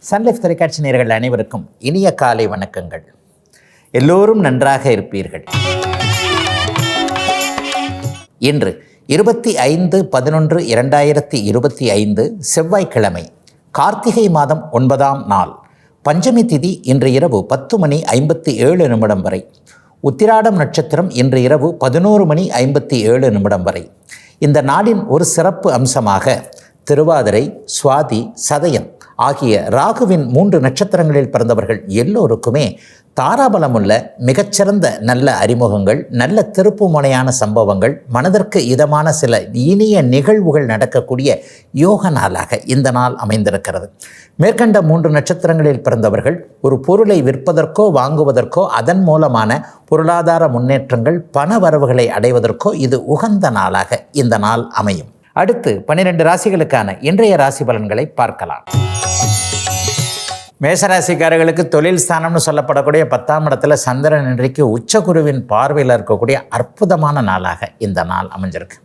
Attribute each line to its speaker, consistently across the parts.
Speaker 1: Sun Life தொலைக்காட்சி நேயர்கள் அனைவருக்கும் இனிய காலை வணக்கங்கள். எல்லோரும் நன்றாக இருப்பீர்கள். இன்று 25/11/2025 செவ்வாய்க்கிழமை, கார்த்திகை மாதம் 9ஆம் நாள், பஞ்சமி திதி இன்று இரவு 10:57 வரை, உத்திராடம் நட்சத்திரம் இன்று இரவு 11:57 வரை. இந்த நாளின் ஒரு சிறப்பு அம்சமாக திருவாதிரை, சுவாதி, சதயம் ஆகிய ராகுவின் 3 நட்சத்திரங்களில் பிறந்தவர்கள் எல்லோருக்குமே தாராபலமுள்ள மிகச்சிறந்த நல்ல அறிமுகங்கள், நல்ல திருப்பு முனையான சம்பவங்கள், மனதிற்கு இதமான சில இனிய நிகழ்வுகள் நடக்கக்கூடிய யோக நாளாக இந்த நாள் அமைந்திருக்கிறது. மேற்கண்ட 3 நட்சத்திரங்களில் பிறந்தவர்கள் ஒரு பொருளை விற்பதற்கோ வாங்குவதற்கோ அதன் மூலமான பொருளாதார முன்னேற்றங்கள், பண வரவுகளை அடைவதற்கோ இது உகந்த நாளாக இந்த நாள் அமையும். அடுத்து 12 ராசிகளுக்கான இன்றைய ராசி பலன்களை பார்க்கலாம். மேஷராசிக்காரர்களுக்கு தொழில் ஸ்தானம்னு சொல்லப்படக்கூடிய 10ஆம் இடத்துல சந்திரன் இன்றைக்கு உச்சகுருவின் பார்வையில் இருக்கக்கூடிய அற்புதமான நாளாக இந்த நாள் அமைஞ்சிருக்கு.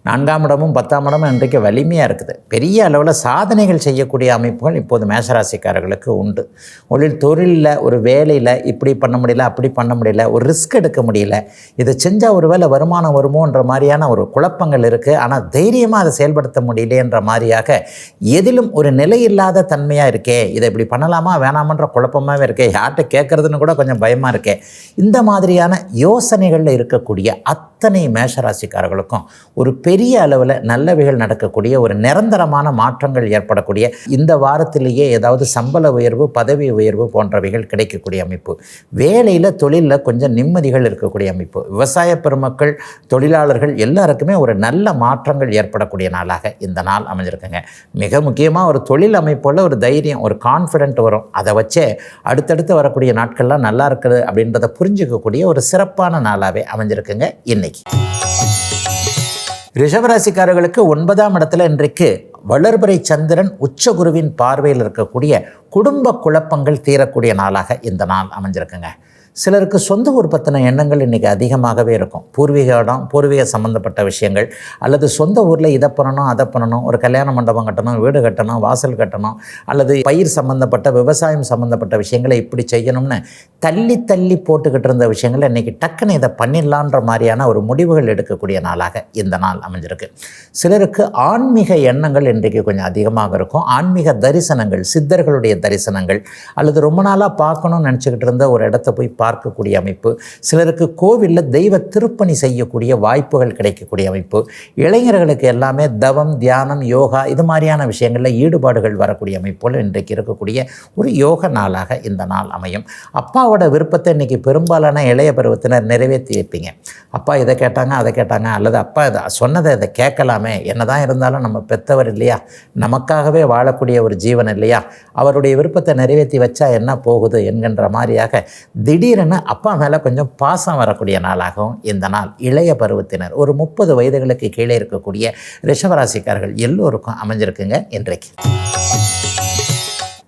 Speaker 1: 4ஆம் இடமும் 10ஆம் இடமும் இன்றைக்கு வலிமையாக இருக்குது. பெரிய அளவில் சாதனைகள் செய்யக்கூடிய அமைப்புகள் இப்போது மேஷராசிக்காரர்களுக்கு உண்டு. தொழிலில், ஒரு வேலையில் இப்படி பண்ண முடியல, அப்படி பண்ண முடியல, ஒரு ரிஸ்க் எடுக்க முடியல, இதை செஞ்சால் ஒரு வேளை வருமானம் வருமோன்ற மாதிரியான ஒரு குழப்பங்கள் இருக்குது. ஆனால் தைரியமாக அதை செயல்படுத்த முடியலேன்ற மாதிரியாக எதிலும் ஒரு நிலையில்லாத தன்மையாக இருக்கே, இதை இப்படி பண்ணலாமா வேணாமன்ற குழப்பமாகவே இருக்கே, யார்கிட்ட கேட்குறதுன்னு கூட கொஞ்சம் பயமாக இருக்கே, இந்த மாதிரியான யோசனைகளில் இருக்கக்கூடிய அத்தனை மேஷராசிக்காரர்களுக்கும் ஒரு பெரிய அளவில் நல்லவைகள் நடக்கக்கூடிய, ஒரு நிரந்தரமான மாற்றங்கள் ஏற்படக்கூடிய, இந்த வாரத்திலேயே ஏதாவது சம்பள உயர்வு, பதவி உயர்வு போன்றவைகள் கிடைக்கக்கூடிய அமைப்பு, வேலையில் தொழிலில் கொஞ்சம் நிம்மதிகள் இருக்கக்கூடிய அமைப்பு, விவசாய பெருமக்கள், தொழிலாளர்கள் எல்லாருக்குமே ஒரு நல்ல மாற்றங்கள் ஏற்படக்கூடிய நாளாக இந்த நாள் அமைஞ்சிருக்குங்க. மிக முக்கியமாக ஒரு தொழில் அமைப்பில் ஒரு தைரியம், ஒரு கான்ஃபிடென்ட் வரும். அதை வச்சே அடுத்தடுத்து வரக்கூடிய நாட்கள்லாம் நல்லா இருக்குது அப்படின்றத புரிஞ்சுக்கக்கூடிய ஒரு சிறப்பான நாளாகவே அமைஞ்சிருக்குங்க இன்னைக்கு. ரிஷபராசிக்காரர்களுக்கு 9ஆம் இடத்துல இன்றைக்கு வளர்பிறை சந்திரன் உச்சகுருவின் பார்வையில் இருக்கக்கூடிய குடும்ப குழப்பங்கள் தீரக்கூடிய நாளாக இந்த நாள் அமைஞ்சிருக்குங்க. சிலருக்கு சொந்த ஊர் பற்றின எண்ணங்கள் இன்றைக்கி அதிகமாகவே இருக்கும். பூர்வீக இடம், பூர்வீக சம்மந்தப்பட்ட விஷயங்கள், அல்லது சொந்த ஊரில் இதை பண்ணணும், அதை பண்ணணும், ஒரு கல்யாண மண்டபம் கட்டணும், வீடு கட்டணும், வாசல் கட்டணும், அல்லது பயிர் சம்மந்தப்பட்ட, விவசாயம் சம்மந்தப்பட்ட விஷயங்களை இப்படி செய்யணும்னு தள்ளி தள்ளி போட்டுக்கிட்டு இருந்த விஷயங்கள் இன்றைக்கி டக்குன்னு இதை பண்ணிடலான்ற மாதிரியான ஒரு முடிவுகள் எடுக்கக்கூடிய நாளாக இந்த நாள் அமைஞ்சிருக்கு. சிலருக்கு ஆன்மீக எண்ணங்கள் இன்றைக்கு கொஞ்சம் அதிகமாக இருக்கும். ஆன்மீக தரிசனங்கள், சித்தர்களுடைய தரிசனங்கள், அல்லது ரொம்ப நாளாக பார்க்கணும்னு நினச்சிக்கிட்டு இருந்த ஒரு இடத்த போய் பார்க்கக்கூடிய அமைப்பு, சிலருக்கு கோவிலில் தெய்வ திருப்பணி செய்யக்கூடிய வாய்ப்புகள் கிடைக்கக்கூடிய அமைப்பு, இளைஞர்களுக்கு எல்லாமே தவம், தியானம், யோகா இது மாதிரியான விஷயங்களில் ஈடுபாடுகள் வரக்கூடிய அமைப்புகள் இன்றைக்கு இருக்கக்கூடிய ஒரு யோக நாளாக இந்த நாள் அமையும். அப்பாவோட விருப்பத்தை இன்றைக்கி பெரும்பாலான இளைய பருவத்தினர் நிறைவேற்றி வைப்பீங்க. அப்பா இதை கேட்டாங்க, அதை கேட்டாங்க, அல்லது அப்பா இதை சொன்னதை இதை கேட்கலாமே, என்னதான் இருந்தாலும் நம்ம பெற்றவர் இல்லையா, நமக்காகவே வாழக்கூடிய ஒரு ஜீவன் இல்லையா, அவருடைய விருப்பத்தை நிறைவேற்றி வச்சா என்ன போகுது என்கின்ற மாதிரியாக திடீரென அப்பா மேலே கொஞ்சம் பாசம் வரக்கூடிய நாளாகவும் இந்த நாள் இளைய பருவத்தினர், ஒரு 30 வயதுகளுக்கு கீழே இருக்கக்கூடிய ரிஷபராசிக்காரர்கள் எல்லோருக்கும் அமைஞ்சிருக்குங்க இன்றைக்கு.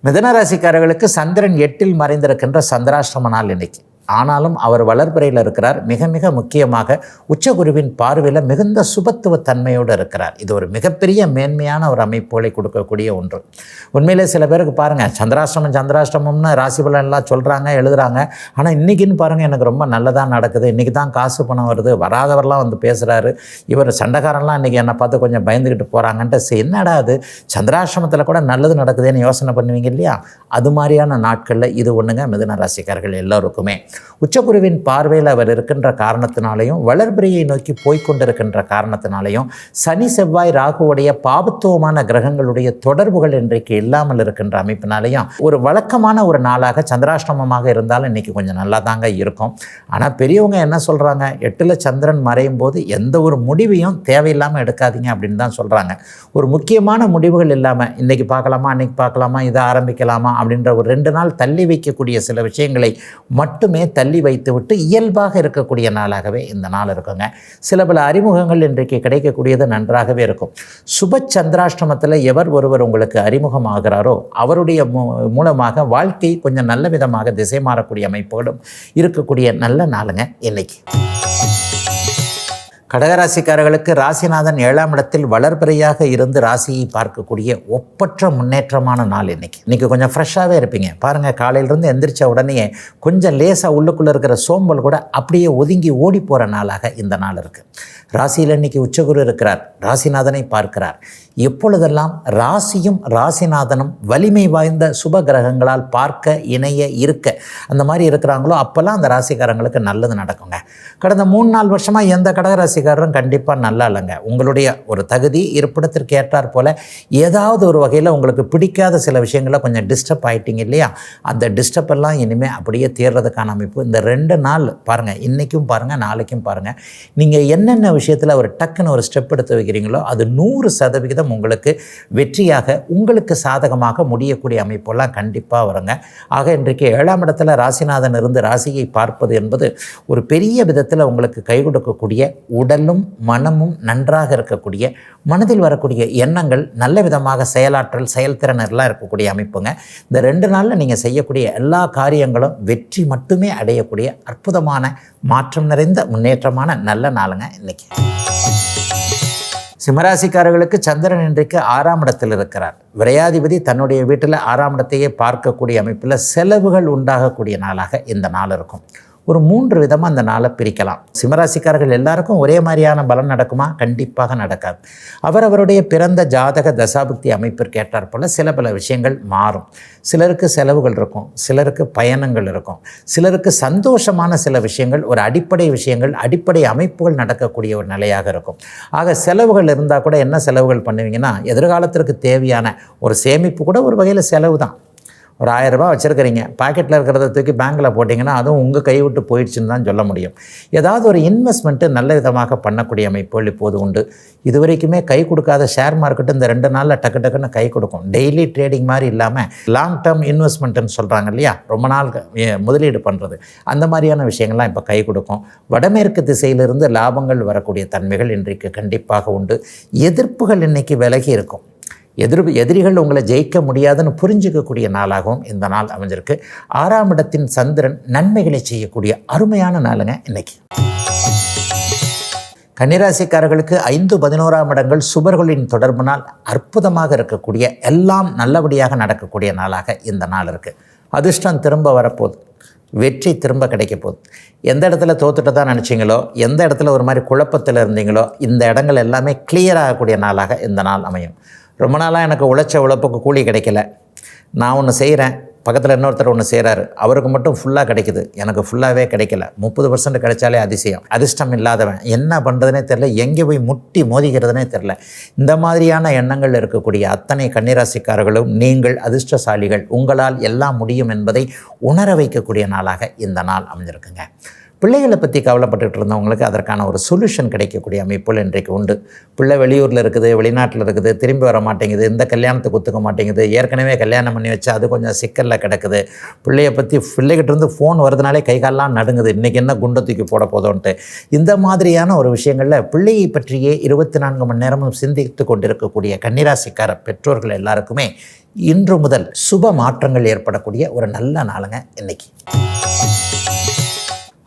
Speaker 1: மிதுனராசிக்காரர்களுக்கு சந்திரன் 8இல் மறைந்திருக்கின்ற சந்திராஷ்டம நாள் இன்னைக்கு. ஆனாலும் அவர் வளர்பிறையில் இருக்கிறார். மிக மிக முக்கியமாக உச்சகுருவின் பார்வையில் மிகுந்த சுபத்துவ தன்மையோடு இருக்கிறார். இது ஒரு மிகப்பெரிய மேன்மையான ஒரு அமைப்புகளை கொடுக்கக்கூடிய ஒன்று. உண்மையிலே சில பேருக்கு பாருங்கள், சந்திராஷ்டமம்னு ராசி பலன்லாம் சொல்கிறாங்க, எழுதுகிறாங்க. ஆனால் இன்றைக்கின்னு பாருங்கள், எனக்கு ரொம்ப நல்லதாக நடக்குது, இன்றைக்கி தான் காசு பணம் வருது, வராதவரெலாம் வந்து பேசுகிறாரு, இவர் சண்டைக்காரன்லாம் இன்றைக்கி என்னை பார்த்து கொஞ்சம் பயந்துக்கிட்டு போகிறாங்கன்ட்டு, என்னடா அது சந்திராஷ்டமத்தில் கூட நல்லது நடக்குதுன்னு யோசனை பண்ணுவீங்க இல்லையா, அது மாதிரியான நாட்களில் இது ஒன்றுங்க மிதுன ராசிக்காரர்கள் எல்லோருக்குமே. உச்சகுருவின் பார்வையில் அவர் இருக்கின்ற காரணத்தினாலையும், வளர்பிறையை நோக்கி போய்கொண்டிருக்கின்ற காரணத்தினாலையும், சனி செவ்வாய் ராகுவுடைய பாபத்துவமான கிரகங்களுடைய தொடர்புகள் இன்றைக்கு இல்லாமல் இருக்கின்ற அமைப்பினாலையும் ஒரு வழக்கமான ஒரு நாளாக சந்திராஷ்டமமாக இருந்தாலும் இன்றைக்கி கொஞ்சம் நல்லா தாங்க இருக்கும். ஆனால் பெரியவங்க என்ன சொல்கிறாங்க, 8ல் சந்திரன் மறையும் போது எந்த ஒரு முடிவையும் தேவையில்லாமல் எடுக்காதீங்க அப்படின்னு தான் சொல்கிறாங்க. ஒரு முக்கியமான முடிவுகள் இல்லாமல் இன்றைக்கி பார்க்கலாமா, அன்றைக்கி பார்க்கலாமா, இதை ஆரம்பிக்கலாமா அப்படின்ற ஒரு 2 நாள் தள்ளி வைக்கக்கூடிய சில விஷயங்களை மட்டுமே தள்ளி வைத்துவிட்டு இயல்பாக இருக்கக்கூடிய நாளாகவே இந்த நாள் இருக்குங்க. சில பல அறிமுகங்கள் இன்றைக்கு கிடைக்கக்கூடியது நன்றாகவே இருக்கும். சுப சந்திராஷ்டமத்தில் எவர் ஒருவர் உங்களுக்கு அறிமுகமாகிறாரோ அவருடைய மூலமாக வாழ்க்கை கொஞ்சம் நல்ல விதமாக திசை மாறக்கூடிய அமைப்புகளும் இருக்கக்கூடிய நல்ல நாளுங்க இன்னைக்கு. கடகராசிக்காரர்களுக்கு ராசிநாதன் 7ஆம் இடத்தில் வளர்பிறையாக இருந்து ராசியை பார்க்கக்கூடிய ஒப்பற்ற முன்னேற்றமான நாள் இன்னைக்கு கொஞ்சம் ஃப்ரெஷ்ஷாகவே இருப்பீங்க. பாருங்கள், காலையிலிருந்து எந்திரிச்ச உடனே கொஞ்சம் லேசாக உள்ளுக்குள்ளே இருக்கிற சோம்பல் கூட அப்படியே ஒதுங்கி ஓடி போகிற நாளாக இந்த நாள் இருக்குது. ராசியில் இன்னைக்கு உச்சகுரு இருக்கிறார், ராசிநாதனை பார்க்கிறார். எப்பொழுதெல்லாம் ராசியும் ராசிநாதனும் வலிமை வாய்ந்த சுப கிரகங்களால் பார்க்க இணைய இருக்க அந்த மாதிரி இருக்கிறாங்களோ அப்போல்லாம் அந்த ராசிக்காரங்களுக்கு நல்லது நடக்குங்க. கடந்த 3-4 வருஷமாக எந்த கடகராசிக்காரரும் கண்டிப்பாக நல்லா இல்லைங்க. உங்களுடைய ஒரு தகுதி இருப்பிடத்திற்கு ஏற்றார் போல் ஏதாவது ஒரு வகையில் உங்களுக்கு பிடிக்காத சில விஷயங்களை கொஞ்சம் டிஸ்டர்ப் ஆகிட்டீங்க இல்லையா? அந்த டிஸ்டர்ப் எல்லாம் இனிமேல் அப்படியே தேர்றதுக்கான அமைப்பு இந்த 2 நாள் பாருங்கள். இன்றைக்கும் பாருங்கள், நாளைக்கும் பாருங்கள். நீங்கள் என்னென்ன விஷயத்தில் ஒரு டக்குன்னு ஒரு ஸ்டெப் எடுத்து வைக்கிறீங்களோ அது 100% உங்களுக்கு வெற்றியாக உங்களுக்கு சாதகமாக முடியக்கூடிய அமைப்பெல்லாம் கண்டிப்பாக வருங்க. ஆக இன்றைக்கு 7ஆம் இடத்துல ராசிநாதன் இருந்து ராசியை பார்ப்பது என்பது ஒரு பெரிய விதத்தில் உங்களுக்கு கை கொடுக்கக்கூடிய, உடலும் மனமும் நன்றாக இருக்கக்கூடிய, மனதில் வரக்கூடிய எண்ணங்கள் நல்ல விதமாக செயலாற்றல் செயல்திறன் எல்லாம் இருக்கக்கூடிய அமைப்புங்க. இந்த 2 நாளில் நீங்கள் செய்யக்கூடிய எல்லா காரியங்களும் வெற்றி மட்டுமே அடையக்கூடிய அற்புதமான மாற்றம் நிறைந்த முன்னேற்றமான நல்ல நாளுங்க இன்னைக்கு. சிம்மராசிக்காரர்களுக்கு சந்திரன் இன்றைக்கு 6ஆம் இடத்தில் இருக்கிறார். விரையாதிபதி தன்னுடைய வீட்டில் 6ஆம் இடத்தையே பார்க்கக்கூடிய அமைப்பில் செலவுகள் உண்டாகக்கூடிய நாளாக இந்த நாள் இருக்கும். ஒரு 3 விதமாக அந்த நாளை பிரிக்கலாம். சிம்மராசிக்காரர்கள் எல்லாருக்கும் ஒரே மாதிரியான பலன் நடக்குமா? கண்டிப்பாக நடக்காது. அவரவருடைய பிறந்த ஜாதக தசாபுக்தி அமைப்பிற்கு ஏற்றாற் போல் சில பல விஷயங்கள் மாறும். சிலருக்கு செலவுகள் இருக்கும், சிலருக்கு பயணங்கள் இருக்கும், சிலருக்கு சந்தோஷமான சில விஷயங்கள், ஒரு அடிப்படை விஷயங்கள், அடிப்படை அமைப்புகள் நடக்கக்கூடிய ஒரு நிலையாக இருக்கும். ஆக செலவுகள் இருந்தால் கூட என்ன செலவுகள் பண்ணுவீங்கன்னா, எதிர்காலத்திற்கு தேவையான ஒரு சேமிப்பு கூட ஒரு வகையில் செலவு தான். ஒரு 1000 ரூபா வச்சுருக்கிறீங்க, பாக்கெட்டில் இருக்கிறத தூக்கி பேங்கில் போட்டிங்கன்னா அதுவும் உங்கள் கை விட்டு போயிடுச்சுன்னு தான் சொல்ல முடியும். ஏதாவது ஒரு இன்வெஸ்ட்மெண்ட்டு நல்ல விதமாக பண்ணக்கூடிய அமைப்புகள் இப்போது உண்டு. இது வரைக்குமே கை கொடுக்காத ஷேர் மார்க்கெட்டு இந்த 2 நாளில் டக்குன்னு கை கொடுக்கும். டெய்லி ட்ரேடிங் மாதிரி இல்லாமல் லாங் டேர்ம் இன்வெஸ்ட்மெண்ட்டுன்னு சொல்கிறாங்க இல்லையா, ரொம்ப நாள் முதலீடு பண்ணுறது, அந்த மாதிரியான விஷயங்கள்லாம் இப்போ கை கொடுக்கும். வடமேற்கு திசையிலிருந்து லாபங்கள் வரக்கூடிய தன்மைகள் இன்றைக்கு கண்டிப்பாக உண்டு. எதிர்ப்புகள் இன்றைக்கி விலகி இருக்கும். எதிரிகள் உங்களை ஜெயிக்க முடியாதுன்னு புரிஞ்சிக்கக்கூடிய நாளாகவும் இந்த நாள் அமைஞ்சிருக்கு. 6ஆம் இடத்தின் சந்திரன் நன்மைகளை செய்யக்கூடிய அருமையான நாளுங்க இன்னைக்கு. கன்னிராசிக்காரர்களுக்கு 5-11ஆம் இடங்கள் சுபர்களின் தொடர்பினால் அற்புதமாக இருக்கக்கூடிய, எல்லாம் நல்லபடியாக நடக்கக்கூடிய நாளாக இந்த நாள் இருக்குது. அதிர்ஷ்டம் திரும்ப வரப்போகுது, வெற்றி திரும்ப கிடைக்க போகுது. எந்த இடத்துல தோத்துட்டு தான் நினச்சிங்களோ, எந்த இடத்துல ஒரு மாதிரி குழப்பத்தில் இருந்தீங்களோ, இந்த இடங்கள் எல்லாமே கிளியர் ஆகக்கூடிய நாளாக இந்த நாள் அமையும். ரொம்ப நாளாக எனக்கு உழைச்ச உழைப்புக்கு கூலி கிடைக்கல, நான் ஒன்று செய்கிறேன், பக்கத்தில் இன்னொருத்தர் ஒன்று செய்கிறாரு, அவருக்கு மட்டும் ஃபுல்லாக கிடைக்குது, எனக்கு ஃபுல்லாகவே கிடைக்கல, 30% கிடைச்சாலே அதிசயம். அதிர்ஷ்டம் இல்லாதவன் என்ன பண்ணுறதுனே தெரில, எங்கே போய் முட்டி மோதிக்கிறதுனே தெரில. இந்த மாதிரியான எண்ணங்கள் இருக்கக்கூடிய அத்தனை கன்னிராசிக்காரர்களும் நீங்கள் அதிர்ஷ்டசாலிகள், உங்களால் எல்லாம் முடியும் என்பதை உணர வைக்கக்கூடிய நாளாக இந்த நாள் அமைஞ்சிருக்குங்க. பிள்ளைகளை பற்றி கவலைப்பட்டுட்டு இருந்தவங்களுக்கு அதற்கான ஒரு சொல்யூஷன் கிடைக்கக்கூடிய அமைப்புகள் இன்றைக்கு உண்டு. பிள்ளை வெளியூரில் இருக்குது, வெளிநாட்டில் இருக்குது, திரும்பி வர மாட்டேங்குது, இந்த கல்யாணத்துக்கு ஒத்துக்க மாட்டேங்குது, ஏற்கனவே கல்யாணம் பண்ணி வச்சா அது கொஞ்சம் சிக்கலில் கிடக்குது, பிள்ளைகிட்ட இருந்து ஃபோன் வருதுனாலே கைகாலெலாம் நடுங்குது, இன்றைக்கி என்ன குண்டை தூக்கி போட போதோன்ட்டு. இந்த மாதிரியான ஒரு விஷயங்களில் பிள்ளையை பற்றியே 24 மணி நேரமும் சிந்தித்து கொண்டிருக்கக்கூடிய கன்னிராசிக்கார பெற்றோர்கள் எல்லாருக்குமே இன்று முதல் சுப மாற்றங்கள் ஏற்படக்கூடிய ஒரு நல்ல நாளுங்க இன்னைக்கு.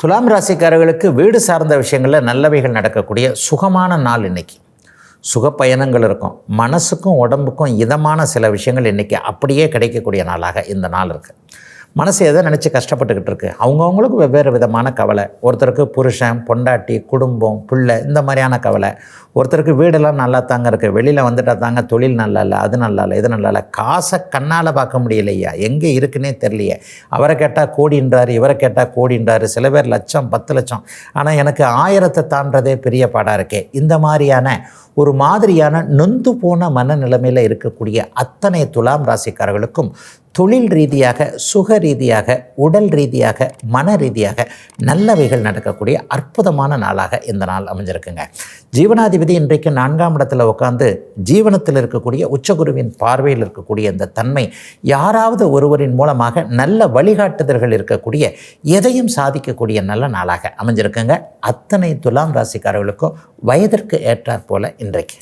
Speaker 1: துலாம் ராசிக்காரர்களுக்கு வீடு சார்ந்த விஷயங்களில் நல்லவைகள் நடக்கக்கூடிய சுகமான நாள் இன்னைக்கு. சுக பயணங்கள் இருக்கும், மனசுக்கும் உடம்புக்கும் இதமான சில விஷயங்கள் இன்றைக்கி அப்படியே கிடைக்கக்கூடிய நாளாக இந்த நாள் இருக்குது. மனசு எதை நினச்சி கஷ்டப்பட்டுக்கிட்டு இருக்குது, அவங்கவுங்களுக்கு வெவ்வேறு விதமான கவலை. ஒருத்தருக்கு புருஷன், பொண்டாட்டி, குடும்பம், பிள்ளை, இந்த மாதிரியான கவலை. ஒருத்தருக்கு வீடெல்லாம் நல்லா தாங்க இருக்குது, வெளியில் வந்துட்டா தாங்க தொழில் நல்லா இல்லை, அது நல்லா இல்லை, இது நல்லா இல்லை, காசை கண்ணால் பார்க்க முடியலையா, எங்கே இருக்குன்னே தெரியலையே, அவரை கேட்டால் கோடின்றார், இவரை கேட்டால் கோடின்றார், சில பேர் லட்சம் 10 லட்சம், ஆனால் எனக்கு 1000 தாண்டதே பெரிய பாடாக இருக்கே. இந்த மாதிரியான ஒரு மாதிரியான நொந்து போன மனநிலைமையில் இருக்கக்கூடிய அத்தனை துலாம் ராசிக்காரர்களுக்கும் தொழில் ரீதியாக, சுக ரீதியாக, உடல் ரீதியாக, மன ரீதியாக நல்லவைகள் நடக்கக்கூடிய அற்புதமான நாளாக இந்த நாள் அமைஞ்சிருக்குங்க. ஜீவனாதிபதி இன்றைக்கு 4ஆம் இடத்துல உட்காந்து ஜீவனத்தில் இருக்கக்கூடிய உச்சகுருவின் பார்வையில் இருக்கக்கூடிய இந்த தன்மை யாராவது ஒருவரின் மூலமாக நல்ல வழிகாட்டுதல்கள் இருக்கக்கூடிய, எதையும் சாதிக்கக்கூடிய நல்ல நாளாக அமைஞ்சிருக்குங்க. அத்தனை துலாம் ராசிக்காரர்களுக்கும் வயதிற்கு ஏற்றாற் போல இன்றைக்கு.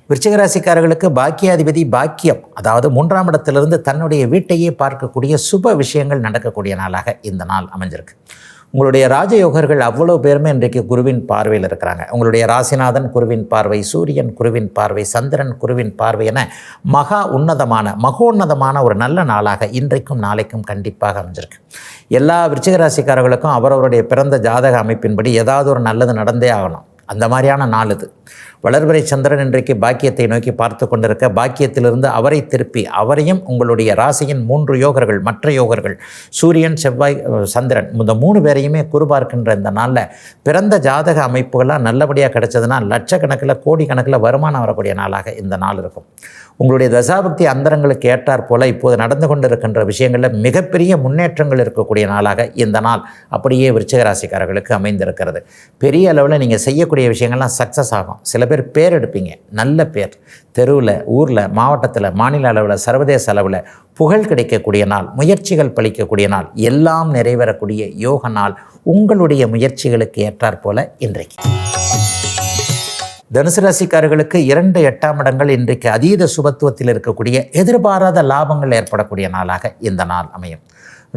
Speaker 1: விருச்சிக ராசிக்காரர்களுக்கு பாக்கியாதிபதி பாக்கியம், அதாவது 3ஆம் இடத்திலிருந்து தன்னுடைய வீட்டையே பார்க்கக்கூடிய சுப விஷயங்கள் நடக்கக்கூடிய நாளாக இந்த நாள் அமைஞ்சிருக்கு. உங்களுடைய ராஜயோகர்கள் அவ்வளோ பேருமே இன்றைக்கு குருவின் பார்வையில் இருக்கிறாங்க. உங்களுடைய ராசிநாதன் குருவின் பார்வை, சூரியன் குருவின் பார்வை, சந்திரன் குருவின் பார்வை என மகோன்னதமான ஒரு நல்ல நாளாக இன்றைக்கும் நாளைக்கும் கண்டிப்பாக அமைஞ்சிருக்கு. எல்லா விருச்சிக ராசிக்காரர்களுக்கும் அவரவருடைய பிறந்த ஜாதக அமைப்பின்படி ஏதாவது ஒரு நல்லது நடந்தே ஆகணும். அந்த மாதிரியான நாள் இது. வளர்பிறை சந்திரன் இன்றைக்கு பாக்கியத்தை நோக்கி பார்த்து கொண்டிருக்க, பாக்கியத்திலிருந்து அவரை திருப்பி அவரையும் உங்களுடைய ராசியின் 3 யோகர்கள், மற்ற யோகர்கள் சூரியன், செவ்வாய், சந்திரன், இந்த 3 பேரையுமே குரு பார்க்கின்ற இந்த நாளில் பிறந்த ஜாதக அமைப்புகள்லாம் நல்லபடியாக கிடைச்சதுன்னா லட்சக்கணக்கில் கோடிக்கணக்கில் வருமானம் வரக்கூடிய நாளாக இந்த நாள் இருக்கும். உங்களுடைய தசாபக்தி அந்தரங்களுக்கு ஏற்றாற் போல இப்போது நடந்து கொண்டிருக்கின்ற விஷயங்களில் மிகப்பெரிய முன்னேற்றங்கள் இருக்கக்கூடிய நாளாக இந்த நாள் அப்படியே விருச்சிக ராசிக்காரர்களுக்கு அமைந்திருக்கிறது. பெரிய அளவில் நீங்கள் செய்யக்கூடிய விஷயங்கள்லாம் சக்ஸஸ் ஆகும். சில பேர் பேர் எடுப்பீங்க, நல்ல பேர், தெருவில், ஊரில், மாவட்டத்தில், மாநில அளவில், சர்வதேச அளவில் புகழ் கிடைக்கக்கூடிய நாள், முயற்சிகள் பலிக்கக்கூடிய நாள், எல்லாம் நிறைவேறக்கூடிய யோக நாள் உங்களுடைய முயற்சிகளுக்கு ஏற்றாற் போல இன்றைக்கு. தனுசு ராசிக்காரர்களுக்கு 2 8ஆம் இடங்கள் இன்றைக்கு அதீத சுபத்துவத்தில் இருக்கக்கூடிய எதிர்பாராத லாபங்கள் ஏற்படக்கூடிய நாளாக இந்த நாள் அமையும்.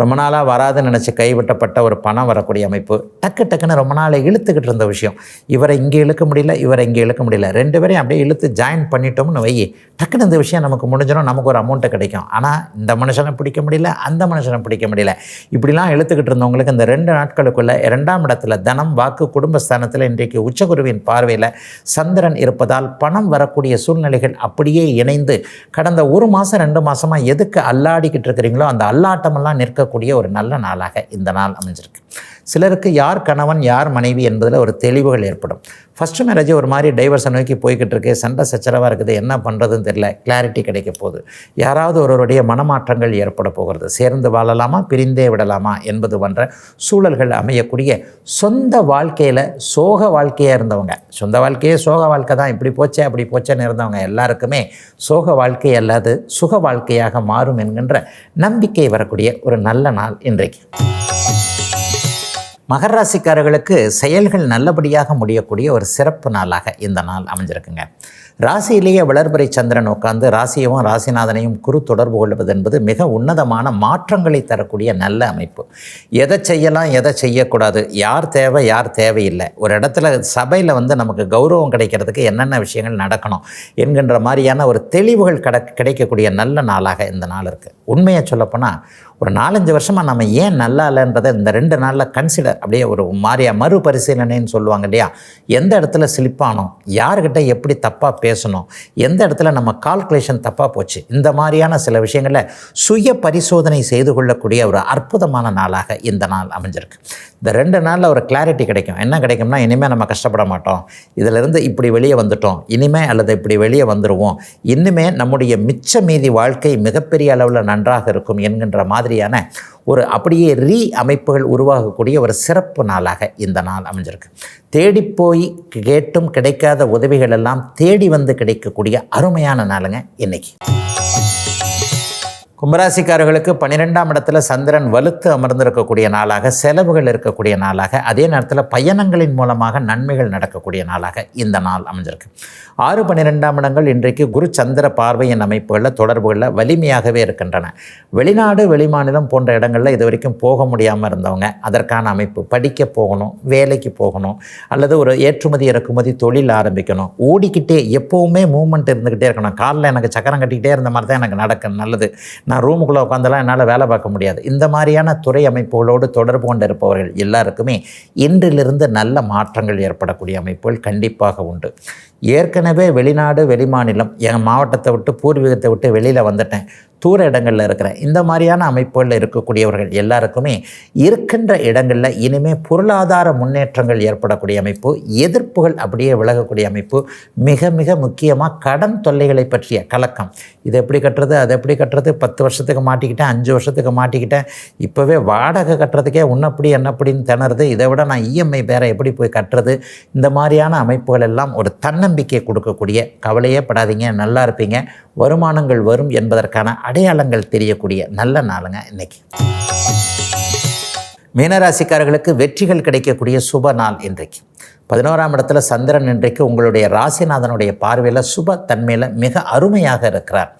Speaker 1: ரொம்ப நாளாக வராதுன்னு நினச்சி கைவிட்டப்பட்ட ஒரு பணம் வரக்கூடிய அமைப்பு, டக்குன்னு ரொம்ப நாளை இழுத்துக்கிட்டு இருந்த விஷயம், இவரை இங்கே இழுக்க முடியல, இவரை இங்கே இழுக்க முடியல, 2 பேரையும் அப்படியே இழுத்து ஜாயின் பண்ணிட்டோம்னு வை, டக்குன்னு இந்த விஷயம் நமக்கு முடிஞ்சிடும், நமக்கு ஒரு அமௌண்ட்டு கிடைக்கும். ஆனால் இந்த மனுஷனை பிடிக்க முடியல, அந்த மனுஷனை பிடிக்க முடியல, இப்படிலாம் இழுத்துக்கிட்டு இருந்தவங்களுக்கு இந்த 2 நாட்களுக்குள்ள 2ஆம் இடத்துல தனம், வாக்கு, குடும்பஸ்தானத்தில் இன்றைக்கு உச்சகுருவின் பார்வையில் சந்திரன் இருப்பதால் பணம் வரக்கூடிய சூழ்நிலைகள் அப்படியே இணைந்து கடந்த 1 மாதம் 2 மாதமாக எதுக்கு அல்லாடிக்கிட்டு இருக்கிறீங்களோ அந்த அல்லாட்டமெல்லாம் நிற்கக்கூடிய ஒரு நல்ல நாளாக இந்த நாள் அமைஞ்சிருக்கு. சிலருக்கு யார் கணவன் யார் மனைவி என்பதில் ஒரு தெளிவுகள் ஏற்படும். ஃபஸ்ட்டு மேரேஜ் ஒரு மாதிரி டைவர்ஸை நோக்கி போய்கிட்டு இருக்கு, சண்டை சச்சரவாக இருக்குது, என்ன பண்ணுறதுன்னு தெரியல, கிளாரிட்டி கிடைக்க போகுது. யாராவது ஒருவருடைய மனமாற்றங்கள் ஏற்பட போகிறது. சேர்ந்து வாழலாமா, பிரிந்தே விடலாமா என்பது போன்ற சூழல்கள் அமையக்கூடிய, சொந்த வாழ்க்கையில் சோக வாழ்க்கையாக இருந்தவங்க, சொந்த வாழ்க்கையே சோக வாழ்க்கை தான், இப்படி போச்சே அப்படி போச்சேன்னு இருந்தவங்க எல்லாருக்குமே சோக வாழ்க்கை அல்லாது சுக வாழ்க்கையாக மாறும் என்கின்ற நம்பிக்கை வரக்கூடிய ஒரு நல்ல நாள் இன்றைக்கு. மகர ராசிக்காரர்களுக்கு செயல்கள் நல்லபடியாக முடியக்கூடிய ஒரு சிறப்பு நாளாக இந்த நாள் அமைஞ்சிருக்குங்க. ராசியிலேயே வளர்பிறை சந்திரன் உட்கார்ந்து ராசியவும் ராசிநாதனையும் குரு தொடர்பு கொள்வது என்பது மிக உன்னதமான மாற்றங்களை தரக்கூடிய நல்ல அமைப்பு. எதை செய்யலாம், எதை செய்யக்கூடாது, யார் தேவை, யார் தேவையில்லை, ஒரு இடத்துல சபையில் நமக்கு கௌரவம் கிடைக்கிறதுக்கு என்னென்ன விஷயங்கள் நடக்கணும் என்கின்ற மாதிரியான ஒரு தெளிவுகள் கிடைக்கக்கூடிய நல்ல நாளாக இந்த நாள் இருக்குது. உண்மையை சொல்லப்போனால் ஒரு 4-5 வருஷமாக நம்ம ஏன் நல்லா இல்லைன்றதை இந்த 2 நாளில் கன்சிடர் அப்படியே ஒரு மறுபரிசீலனைன்னு சொல்லுவாங்க இல்லையா, எந்த இடத்துல ஸ்லிப்பானோம், யார்கிட்ட எப்படி தப்பாக பேசணும், எந்த இடத்துல நம்ம கால்குலேஷன் தப்பாக போச்சு, இந்த மாதிரியான சில விஷயங்களில் சுய பரிசோதனை செய்து கொள்ளக்கூடிய ஒரு அற்புதமான நாளாக இந்த நாள் அமைஞ்சிருக்கு. இந்த 2 நாளில் ஒரு கிளாரிட்டி கிடைக்கும். என்ன கிடைக்கும்னா, இனிமேல் நம்ம கஷ்டப்பட மாட்டோம், இதிலிருந்து இப்படி வெளியே வந்துட்டோம், இனிமேல் அல்லது இப்படி வெளியே வந்துடுவோம், இன்னுமே நம்முடைய மிச்ச மீதி வாழ்க்கை மிகப்பெரிய அளவில் நன்றாக இருக்கும் என்கின்ற மாதிரியான ஒரு அப்படியே அமைப்புகள் உருவாகக்கூடிய ஒரு சிறப்பு நாளாக இந்த நாள் அமைஞ்சிருக்கு. தேடிப்போய் கேட்டும் கிடைக்காத உதவிகள் எல்லாம் தேடி வந்து கிடைக்கக்கூடிய அருமையான நாளுங்க இன்னைக்கு. கும்பராசிக்காரர்களுக்கு 12ஆம் இடத்துல சந்திரன் வலுத்து அமர்ந்திருக்கக்கூடிய நாளாக, செலவுகள் இருக்கக்கூடிய நாளாக, அதே நேரத்தில் பயணங்களின் மூலமாக நன்மைகள் நடக்கக்கூடிய நாளாக இந்த நாள் அமைஞ்சிருக்கு. 6-12ஆம் இடங்கள் இன்றைக்கு குரு சந்திர பார்வையின் அமைப்புகளில் தொடர்புகளில் வலிமையாகவே இருக்கின்றன. வெளிநாடு, வெளிமாநிலம் போன்ற இடங்களில் இது வரைக்கும் போக முடியாமல் இருந்தவங்க அதற்கான அமைப்பு, படிக்க போகணும், வேலைக்கு போகணும், அல்லது ஒரு ஏற்றுமதி இறக்குமதி தொழில் ஆரம்பிக்கணும், ஓடிக்கிட்டே எப்போவுமே மூவ்மெண்ட் இருந்துக்கிட்டே இருக்கணும். காலில் எனக்கு சக்கரம் கட்டிக்கிட்டே இருந்த மாதிரி தான் எனக்கு நடக்கும், நல்லது, நான் ரூமுக்குள்ளே உட்காந்தெல்லாம் என்னால் வேலை பார்க்க முடியாது. இந்த மாதிரியான துறை அமைப்புகளோடு தொடர்பு கொண்டு இருப்பவர்கள் எல்லாருக்குமே இன்றிலிருந்து நல்ல மாற்றங்கள் ஏற்படக்கூடிய அமைப்புகள் கண்டிப்பாக உண்டு. ஏற்கனவே வெளிநாடு, வெளிமாநிலம், என் மாவட்டத்தை விட்டு பூர்வீகத்தை விட்டு வெளியில் வந்துட்டேன், தூர இடங்களில் இருக்கிறேன், இந்த மாதிரியான அமைப்புகளில் இருக்கக்கூடியவர்கள் எல்லாருக்குமே இருக்கின்ற இடங்களில் இனிமேல் பொருளாதார முன்னேற்றங்கள் ஏற்படக்கூடிய அமைப்பு, எதிர்ப்புகள் அப்படியே விலகக்கூடிய அமைப்பு, மிக மிக முக்கியமாக கடன் தொல்லைகளை பற்றிய கலக்கம், இதை எப்படி கட்டுறது, அதை எப்படி கட்டுறது, 10 வருஷத்துக்கு மாட்டிக்கிட்டேன், 5 வருஷத்துக்கு மாட்டிக்கிட்டேன், இப்போவே வாடகை கட்டுறதுக்கே உன்னப்படி என்னப்படின்னு திணறது, இதை விட நான் இஎம்ஐ வேறு எப்படி போய் கட்டுறது, இந்த மாதிரியான அமைப்புகள் எல்லாம் ஒரு தன்னம்பிக்கை கொடுக்கக்கூடிய, கவலையே படாதீங்க, நல்லா இருப்பீங்க, வருமானங்கள் வரும் என்பதற்கான அடையாளங்கள் தெரியக்கூடிய நல்ல நாளுங்க இன்னைக்கு. மீனராசிக்காரர்களுக்கு வெற்றிகள் கிடைக்கக்கூடிய சுப நாள் இன்றைக்கு. 11ஆம் இடத்துல சந்திரன் இன்றைக்கு உங்களுடைய ராசிநாதனுடைய பார்வையில் சுப தன்மையில் மிக அருமையாக இருக்கிறார்.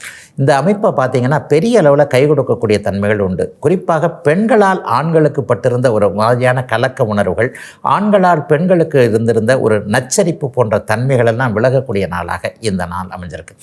Speaker 1: இந்த அமைப்பை பார்த்தீங்கன்னா பெரிய அளவில் கை கொடுக்கக்கூடிய தன்மைகள் உண்டு. குறிப்பாக பெண்களால் ஆண்களுக்கு பட்டிருந்த ஒரு மாதிரியான கலக்க உணர்வுகள், ஆண்களால் பெண்களுக்கு இருந்திருந்த ஒரு நச்சரிப்பு போன்ற தன்மைகள் எல்லாம் விலகக்கூடிய நாளாக இந்த நாள் அமைஞ்சிருக்கு.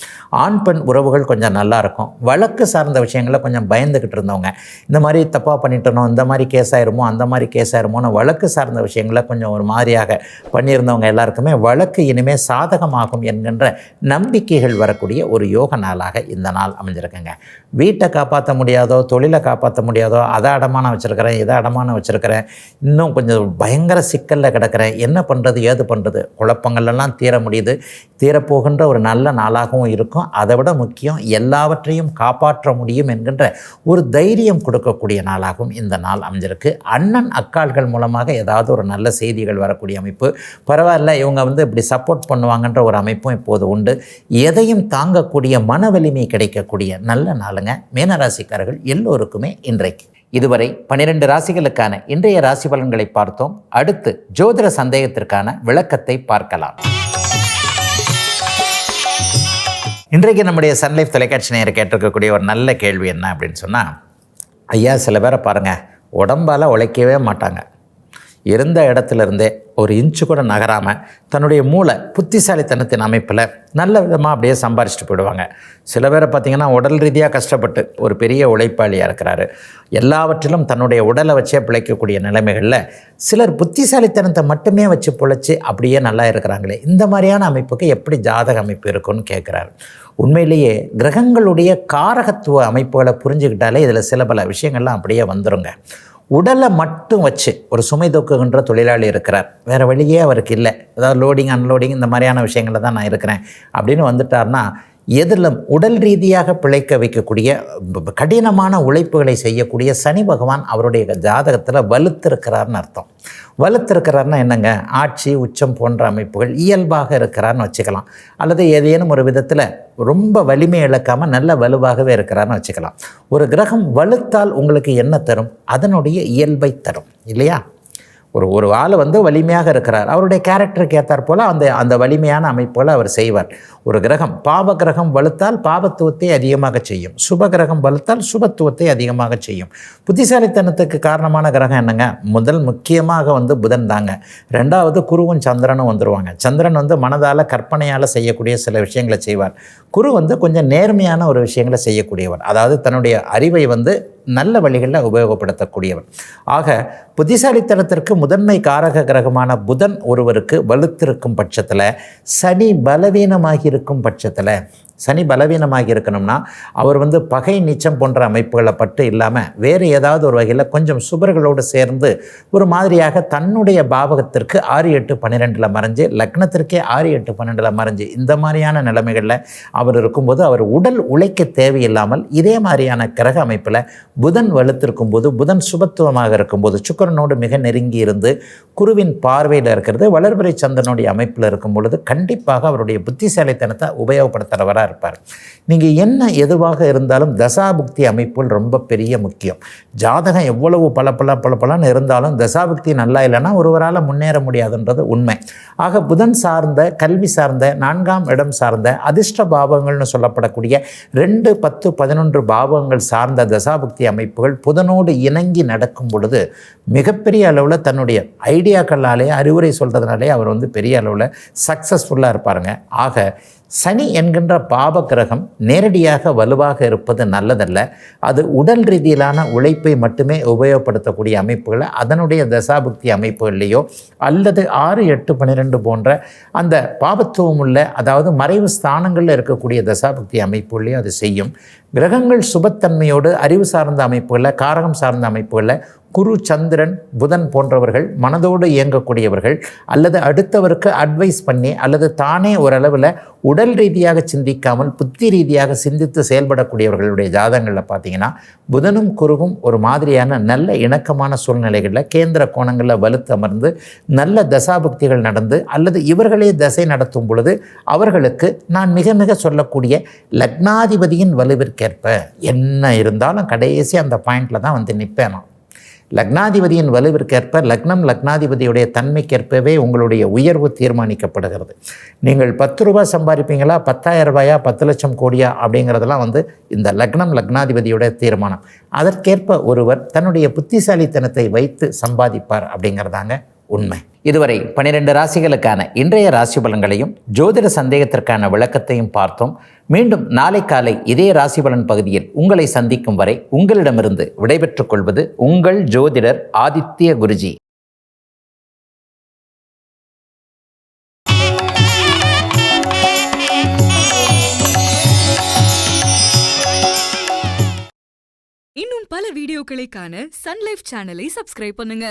Speaker 1: ஆண் பெண் உறவுகள் கொஞ்சம் நல்லா இருக்கும். வழக்கு சார்ந்த விஷயங்களில் கொஞ்சம் பயந்துக்கிட்டு இருந்தவங்க, இந்த மாதிரி தப்பாக பண்ணிட்டணும், இந்த மாதிரி கேஸ் ஆயிருமோ, அந்த மாதிரி கேஸ் ஆயிருமோன்னு வழக்கு சார்ந்த விஷயங்களை கொஞ்சம் ஒரு மாதிரியாக பண்ணியிருந்தவங்க எல்லாருக்குமே வழக்கு இனிமேல் சாதகமாகும் என்கின்ற நம்பிக்கைகள் வரக்கூடிய ஒரு யோக நாளாக இந்த நாள் அமைஞ்சிருக்குங்க. வீட்டை காப்பாற்ற முடியாதோ, தொழிலை காப்பாற்ற முடியாதோ, அதை அடமானம் வச்சுருக்கிறேன், இதை அடமானம் வச்சுருக்கிறேன், இன்னும் கொஞ்சம் பயங்கர சிக்கலில் கிடக்கிறேன், என்ன பண்ணுறது ஏது பண்ணுறது, குழப்பங்கள்லாம் தீர முடியுது, தீரப்போகின்ற ஒரு நல்ல நாளாகவும் இருக்கும். அதை விட முக்கியம், எல்லாவற்றையும் காப்பாற்ற முடியும் என்கின்ற ஒரு தைரியம் கொடுக்கக்கூடிய நாளாகவும் இந்த நாள் அமைஞ்சிருக்கு. அண்ணன் அக்காள்கள் மூலமாக ஏதாவது ஒரு நல்ல செய்திகள் வரக்கூடிய அமைப்பு, பரவாயில்ல இவங்க இப்படி சப்போர்ட் பண்ணுவாங்கன்ற ஒரு அமைப்பும் இப்போது உண்டு. எதையும் தாங்கக்கூடிய மன வலிமை கிடைக்கக்கூடிய நல்ல நாளுங்க மீனராசிக்காரர்கள் எல்லோருக்குமே இன்றைக்கு. இதுவரை 12 ராசிகளுக்கான இன்றைய ராசி பலன்களை பார்த்தோம். அடுத்து ஜோதிட சந்தேகத்திற்கான விளக்கத்தை பார்க்கலாம். இன்றைக்கு நம்முடைய சன்லைஃப் தொலைக்காட்சி நேயர் கேட்டிருக்கக்கூடிய ஒரு நல்ல கேள்வி என்ன அப்படின்னு சொன்னால், ஐயா சில பேரை பாருங்கள் உடம்பால் உழைக்கவே மாட்டாங்க, இருந்த இடத்துலேருந்தே ஒரு இன்ச்சு கூட நகராமல் தன்னுடைய மூளை புத்திசாலித்தனத்தின் அமைப்பில் நல்ல விதமாக அப்படியே சம்பாரிச்சிட்டு போயிடுவாங்க. சில பேரை பார்த்திங்கன்னா உடல் ரீதியாக கஷ்டப்பட்டு ஒரு பெரிய உழைப்பாளியாக இருக்கிறாரு, எல்லாவற்றிலும் தன்னுடைய உடலை வச்சே பிழைக்கக்கூடிய நிலைமைகளில் சிலர் புத்திசாலித்தனத்தை மட்டுமே வச்சு பிழைச்சி அப்படியே நல்லா இருக்கிறாங்களே, இந்த மாதிரியான அமைப்புக்கு எப்படி ஜாதக அமைப்பு இருக்குன்னு கேட்குறாரு. உண்மையிலேயே கிரகங்களுடைய காரகத்துவ அமைப்புகளை புரிஞ்சுக்கிட்டாலே இதில் சில பல விஷயங்கள்லாம் அப்படியே வந்துருங்க. உடலை மட்டும் வச்சு ஒரு சுமை தூக்குகின்ற தொழிலாளி இருக்கிறார், வேறு வழியே அவருக்கு இல்லை, அதாவது லோடிங் அன்லோடிங் இந்த மாதிரியான விஷயங்களில் தான் நான் இருக்கிறேன் அப்படின்னு வந்துட்டார்னா, எதிலும் உடல் ரீதியாக பிழைக்க வைக்கக்கூடிய கடினமான உழைப்புகளை செய்யக்கூடிய சனி பகவான் அவருடைய ஜாதகத்தில் வலுத்திருக்கிறார்னு அர்த்தம். வலுத்திருக்கிறார்னா என்னங்க, ஆட்சி உச்சம் போன்ற அமைப்புகள் இயல்பாக இருக்கிறார்னு வச்சுக்கலாம், அல்லது ஏதேனும் ஒரு விதத்தில் ரொம்ப வலிமை இழக்காமல் நல்ல வலுவாகவே இருக்கிறார்னு வச்சுக்கலாம். ஒரு கிரகம் வலுத்தால் உங்களுக்கு என்ன தரும்? அதனுடைய இயல்பை தரும் இல்லையா? ஒரு ஆள் வலிமையாக இருக்கிறார், அவருடைய கேரக்டருக்கு ஏற்றாற் போல் அந்த வலிமையான அமைப்போல் அவர் செய்வார். ஒரு கிரகம் பாவ கிரகம் வலுத்தால் பாவத்துவத்தை அதிகமாக செய்யும், சுப கிரகம் வலுத்தால் சுபத்துவத்தை அதிகமாக செய்யும். புத்திசாலித்தனத்துக்கு காரணமான கிரகம் என்னங்க? முதல் முக்கியமாக புதன் தாங்க. ரெண்டாவது குருவும் சந்திரனும் வந்துடுவாங்க. சந்திரன் மனதால் கற்பனையால் செய்யக்கூடிய சில விஷயங்களை செய்வார். குரு கொஞ்சம் நேர்மையான ஒரு விஷயங்களை செய்யக்கூடியவர், அதாவது தன்னுடைய அறிவை நல்ல வழிகளில் உபயோகப்படுத்தக்கூடியவர். ஆக புத்திசாலித்தனத்திற்கு முதன்மை காரக கிரகமான புதன் ஒருவருக்கு வலுத்திருக்கும் பட்சத்தில், சனி பலவீனமாகி இருக்கும் பட்சத்தில், சனி பலவீனமாகி இருக்கணும்னா அவர் பகை நீச்சம் போன்ற அமைப்புகளை பட்டு இல்லாமல் வேறு ஏதாவது ஒரு வகையில் கொஞ்சம் சுபர்களோடு சேர்ந்து ஒரு மாதிரியாக தன்னுடைய பாவகத்திற்கு 6, 8, 12 மறைஞ்சு, லக்னத்திற்கே 6, 8, 12 மறைஞ்சு, இந்த மாதிரியான நிலைமைகளில் அவர் இருக்கும்போது அவர் உடல் உழைக்க தேவையில்லாமல் இதே மாதிரியான கிரக அமைப்பில் புதன் வலுத்திருக்கும் போது, புதன் சுபத்துவமாக இருக்கும்போது, சுக்கிரனோடு மிக நெருங்கி இருந்து குருவின் பார்வையில் இருக்கிறது, வளர்பிறை சந்திரனுடைய அமைப்பில் இருக்கும் பொழுது கண்டிப்பாக அவருடைய புத்திசாலித்தனத்தை உபயோகப்படுத்துகிறவராக இருப்பார். நீங்கள் என்ன எதுவாக இருந்தாலும் தசாபுக்தி அமைப்புகள் ரொம்ப பெரிய முக்கியம். ஜாதகம் எவ்வளவு பலன்னு இருந்தாலும் தசாபுக்தி நல்லா இல்லைன்னா ஒருவரால் முன்னேற முடியாதுன்றது உண்மை. ஆக புதன் சார்ந்த, கல்வி சார்ந்த, 4ஆம் இடம் சார்ந்த அதிர்ஷ்ட பாவங்கள்னு சொல்லப்படக்கூடிய 2, 10, 11 பாவங்கள் சார்ந்த தசாபுக்தி அமைப்புகள் புதனோடு இணங்கி நடக்கும் பொழுது மிகப்பெரிய அளவில் தன்னுடைய ஐடியாக்களாலே, அறிவுரை சொல்கிறதுனாலே அவர் பெரிய அளவில் சக்ஸஸ்ஃபுல்லாக இருப்பாருங்க. ஆக சனி என்கின்ற பாவ கிரகம் நேரடியாக வலுவாக இருப்பது நல்லதல்ல. அது உடல் ரீதியிலான உழைப்பை மட்டுமே உபயோகப்படுத்தக்கூடிய அமைப்புகளை அதனுடைய தசாபுக்தி அமைப்புகள்லேயோ அல்லது 6, 8, 12 போன்ற அந்த பாவத்துவம் உள்ள, அதாவது மறைவு ஸ்தானங்களில் இருக்கக்கூடிய தசாபுக்தி அமைப்புகளையோ அது செய்யும். கிரகங்கள் சுபத்தன்மையோடு அறிவு சார்ந்த அமைப்புகளில், காரகம் சார்ந்த அமைப்புகளில் குரு, சந்திரன், புதன் போன்றவர்கள் மனதோடு இயங்கக்கூடியவர்கள், அல்லது அடுத்தவருக்கு அட்வைஸ் பண்ணி அல்லது தானே ஓரளவில் உடல் ரீதியாக சிந்திக்காமல் புத்தி ரீதியாக சிந்தித்து செயல்படக்கூடியவர்களுடைய ஜாதகங்களில் பார்த்தீங்கன்னா புதனும் குருவும் ஒரு மாதிரியான நல்ல இணக்கமான சூழ்நிலைகளில் கேந்திர கோணங்களில் வலுத்து அமர்ந்து நல்ல தசாபுக்திகள் நடந்து, அல்லது இவர்களே தசை நடத்தும் பொழுது அவர்களுக்கு நான் மிக மிக சொல்லக்கூடிய லக்னாதிபதியின் வலுவிற்கேற்ப என்ன இருந்தாலும் கடைசி அந்த பாயிண்டில் தான் நிற்பேன். லக்னாதிபதியின் வலுவிற்கேற்ப லக்னம் லக்னாதிபதியுடைய தன்மைக்கேற்பவே உங்களுடைய உயர்வு தீர்மானிக்கப்படுகிறது. நீங்கள் 10 ரூபாய் சம்பாதிப்பீங்களா, 10,000 ரூபாயா, 10 லட்சம் கோடியா அப்படிங்கிறதெல்லாம் இந்த லக்னம் லக்னாதிபதியுடைய தீர்மானம். அதற்கேற்ப ஒருவர் தன்னுடைய புத்திசாலித்தனத்தை வைத்து சம்பாதிப்பார் அப்படிங்கிறதாங்க உண்மை. இதுவரை 12 ராசிகளுக்கான இன்றைய ராசி பலன்களையும் ஜோதிட சந்தேகத்திற்கான விளக்கத்தையும் பார்த்தோம். மீண்டும் நாளை காலை இதே ராசி பலன் பகுதியில் உங்களை சந்திக்கும் வரை உங்களிடமிருந்து விடைபெற்றுக் கொள்வது உங்கள் ஜோதிடர் ஆதித்ய குருஜி.
Speaker 2: இன்னும் பல வீடியோக்களை காண சன் லைஃப் சேனலை சப்ஸ்கிரைப் பண்ணுங்க.